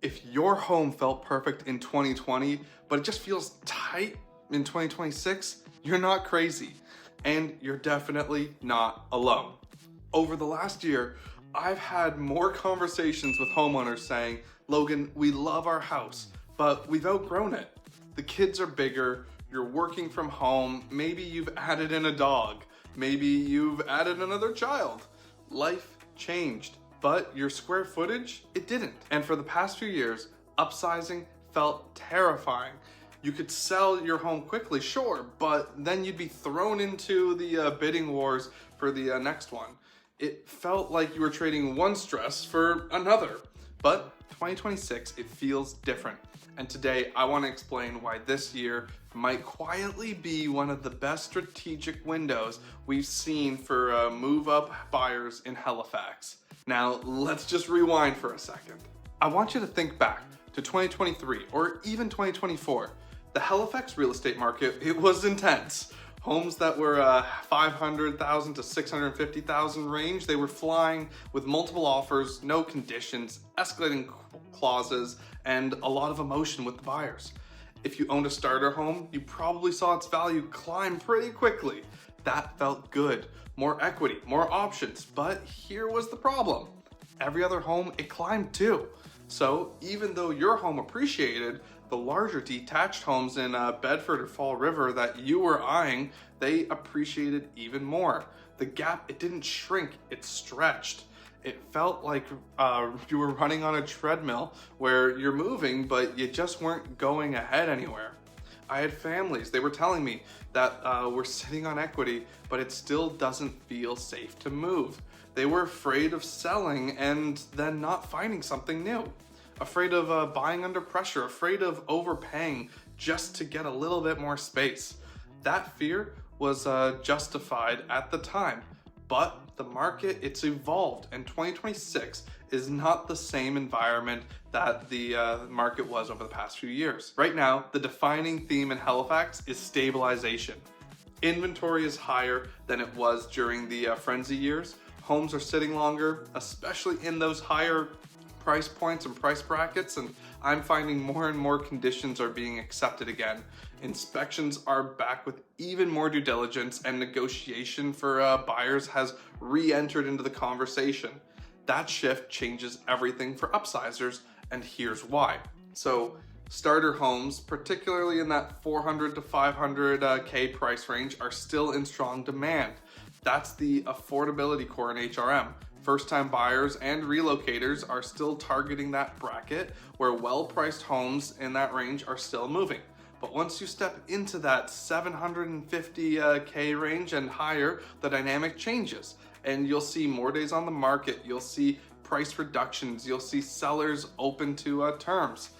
If your home felt perfect in 2020, but it just feels tight in 2026, you're not crazy, and you're definitely not alone. Over the last year, I've had more conversations with homeowners saying, Logan, we love our house, but we've outgrown it. The kids are bigger, you're working from home, maybe you've added in a dog, maybe you've added another child. Life changed, but your square footage, it didn't. And for the past few years, upsizing felt terrifying. You could sell your home quickly, sure, but then you'd be thrown into the bidding wars for the next one. It felt like you were trading one stress for another. But 2026, it feels different. And today, I want to explain why this year might quietly be one of the best strategic windows we've seen for move-up buyers in Halifax. Now, let's just rewind for a second. I want you to think back to 2023 or even 2024. The Halifax real estate market, it was intense. Homes that were $500,000 to $650,000 range, they were flying with multiple offers, no conditions, escalating clauses, and a lot of emotion with the buyers. If you owned a starter home, you probably saw its value climb pretty quickly. That felt good. More equity, more options, but here was the problem. Every other home, it climbed too. So even though your home appreciated, the larger detached homes in Bedford or Fall River that you were eyeing, they appreciated even more. The gap, it didn't shrink, it stretched. It felt like you were running on a treadmill where you're moving, but you just weren't going ahead anywhere. I had families, they were telling me that we're sitting on equity, but it still doesn't feel safe to move. They were afraid of selling and then not finding something new. Afraid of buying under pressure, afraid of overpaying just to get a little bit more space. That fear was justified at the time, but the market, it's evolved, and 2026 is not the same environment that the market was over the past few years. Right now, the defining theme in Halifax is stabilization. Inventory is higher than it was during the frenzy years. Homes are sitting longer, especially in those higher price points and price brackets, and I'm finding more and more conditions are being accepted again. Inspections are back with even more due diligence, and negotiation for buyers has re-entered into the conversation. That shift changes everything for upsizers, and here's why. So starter homes, particularly in that 400 to 500K price range, are still in strong demand. That's the affordability core in HRM. First-time buyers and relocators are still targeting that bracket where well-priced homes in that range are still moving. But once you step into that 750K range and higher, the dynamic changes, and you'll see more days on the market, you'll see price reductions, you'll see sellers open to terms.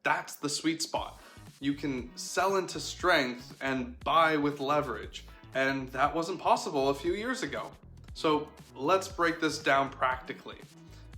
That's the sweet spot. You can sell into strength and buy with leverage, and that wasn't possible a few years ago. So let's break this down practically.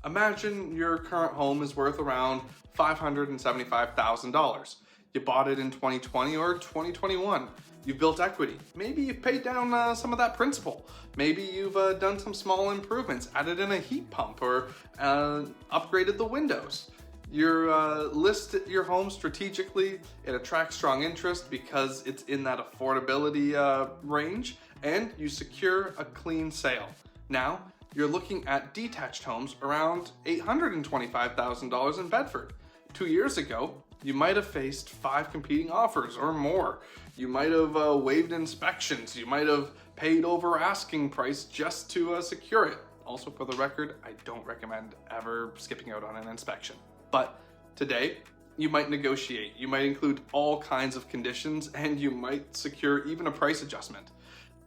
Imagine your current home is worth around $575,000. You bought it in 2020 or 2021. You've built equity. Maybe you've paid down some of that principal. Maybe you've done some small improvements, added in a heat pump, or upgraded the windows. You're listed your home strategically. It attracts strong interest because it's in that affordability range, and you secure a clean sale. Now, you're looking at detached homes around $825,000 in Bedford. 2 years ago, you might have faced 5 competing offers or more. You might have waived inspections. You might have paid over asking price just to secure it. Also, for the record, I don't recommend ever skipping out on an inspection. But today, you might negotiate. You might include all kinds of conditions, and you might secure even a price adjustment.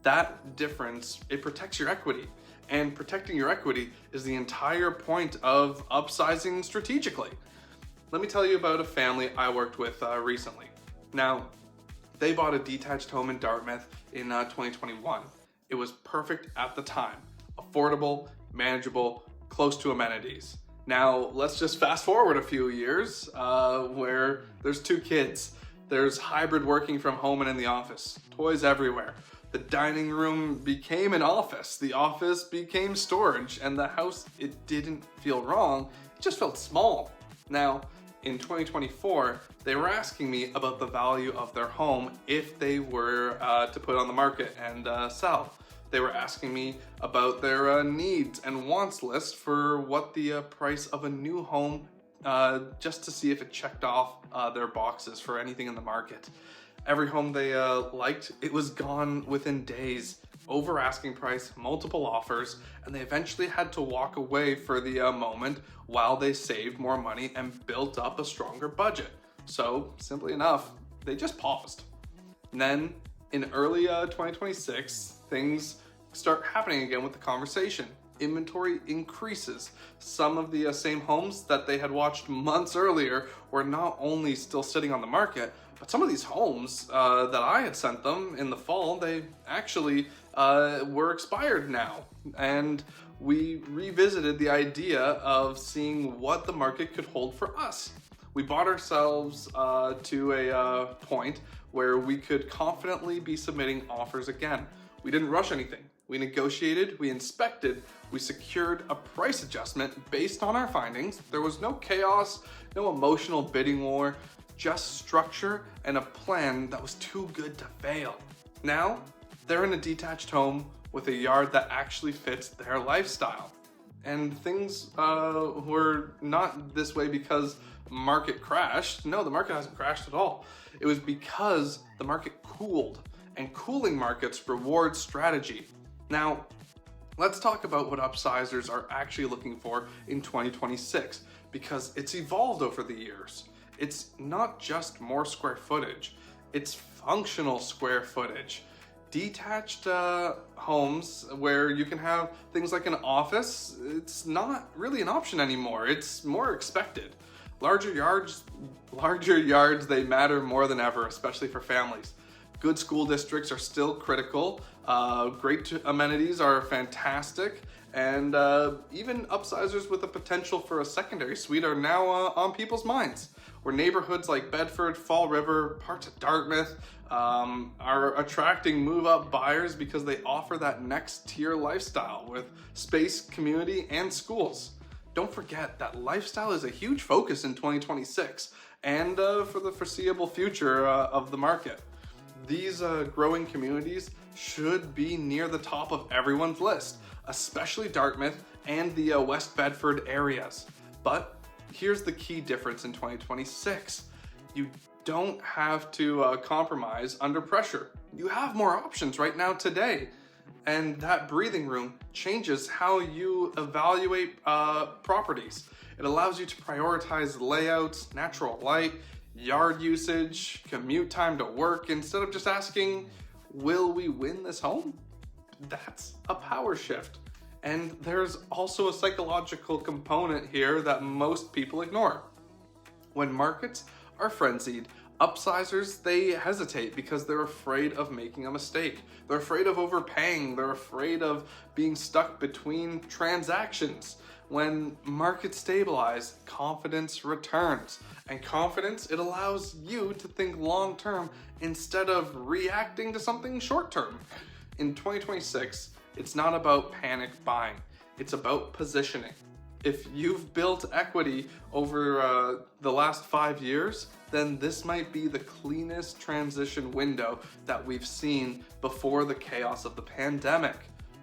That difference, it protects your equity. And protecting your equity is the entire point of upsizing strategically. Let me tell you about a family I worked with recently. Now, they bought a detached home in Dartmouth in 2021. It was perfect at the time. Affordable, manageable, close to amenities. Now, let's just fast forward a few years where there's 2 kids. There's hybrid working from home and in the office. Toys everywhere. The dining room became an office. The office became storage. And the house, it didn't feel wrong. It just felt small. Now, In 2024, they were asking me about the value of their home if they were to put on the market and sell. They were asking me about their needs and wants list for what the price of a new home, just to see if it checked off their boxes for anything in the market. Every home they liked, it was gone within days. Over asking price, multiple offers, and they eventually had to walk away for the moment while they saved more money and built up a stronger budget. So, simply enough, they just paused. And then, in early 2026, things start happening again with the conversation. Inventory increases. Some of the same homes that they had watched months earlier were not only still sitting on the market, but some of these homes that I had sent them in the fall, they actually were expired now. And we revisited the idea of seeing what the market could hold for us. We brought ourselves to a point where we could confidently be submitting offers again. We didn't rush anything. We negotiated, we inspected, we secured a price adjustment based on our findings. There was no chaos, no emotional bidding war, just structure and a plan that was too good to fail. Now, they're in a detached home with a yard that actually fits their lifestyle. And things were not this way because market crashed. No, the market hasn't crashed at all. It was because the market cooled, and cooling markets reward strategy. Now, let's talk about what upsizers are actually looking for in 2026, because it's evolved over the years. It's not just more square footage, it's functional square footage. Detached homes where you can have things like an office, it's not really an option anymore. It's more expected. Larger yards, they matter more than ever, especially for families. Good school districts are still critical. Great amenities are fantastic. And even upsizers with the potential for a secondary suite are now on people's minds. Where neighborhoods like Bedford, Fall River, parts of Dartmouth are attracting move-up buyers because they offer that next tier lifestyle with space, community, and schools. Don't forget that lifestyle is a huge focus in 2026 and for the foreseeable future of the market. These growing communities should be near the top of everyone's list, especially Dartmouth and the West Bedford areas. But here's the key difference in 2026. You don't have to compromise under pressure. You have more options right now today. And that breathing room changes how you evaluate properties. It allows you to prioritize layouts, natural light, yard usage, commute time to work, instead of just asking, will we win this home? That's a power shift. And there's also a psychological component here that most people ignore. When markets are frenzied, upsizers, they hesitate because they're afraid of making a mistake. They're afraid of overpaying. They're afraid of being stuck between transactions. When markets stabilize, confidence returns. And confidence, it allows you to think long-term instead of reacting to something short-term. In 2026, it's not about panic buying. It's about positioning. If you've built equity over the last 5 years, then this might be the cleanest transition window that we've seen before the chaos of the pandemic.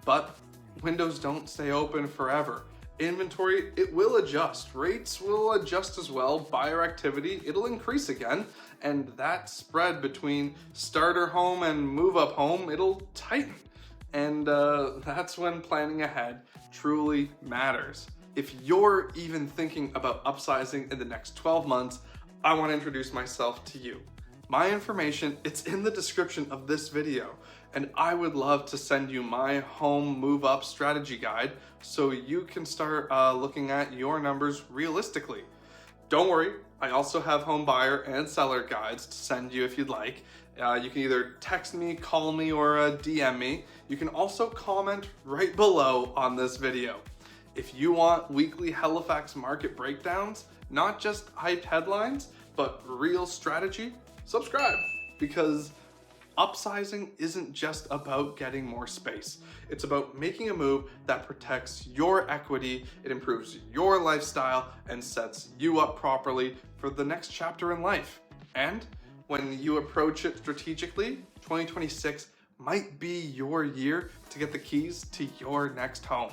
But windows don't stay open forever. Inventory, it will adjust. Rates will adjust as well. Buyer activity, it'll increase again. And that spread between starter home and move-up home, it'll tighten. And that's when planning ahead truly matters. If you're even thinking about upsizing in the next 12 months, I want to introduce myself to you. My information, it's in the description of this video, and I would love to send you my home move-up strategy guide so you can start looking at your numbers realistically. Don't worry, I also have home buyer and seller guides to send you if you'd like. You can either text me, call me, or DM me. You can also comment right below on this video. If you want weekly Halifax market breakdowns, not just hyped headlines, but real strategy, subscribe, because Upsizing isn't just about getting more space. It's about making a move that protects your equity, it improves your lifestyle, and sets you up properly for the next chapter in life. And when you approach it strategically, 2026 might be your year to get the keys to your next home.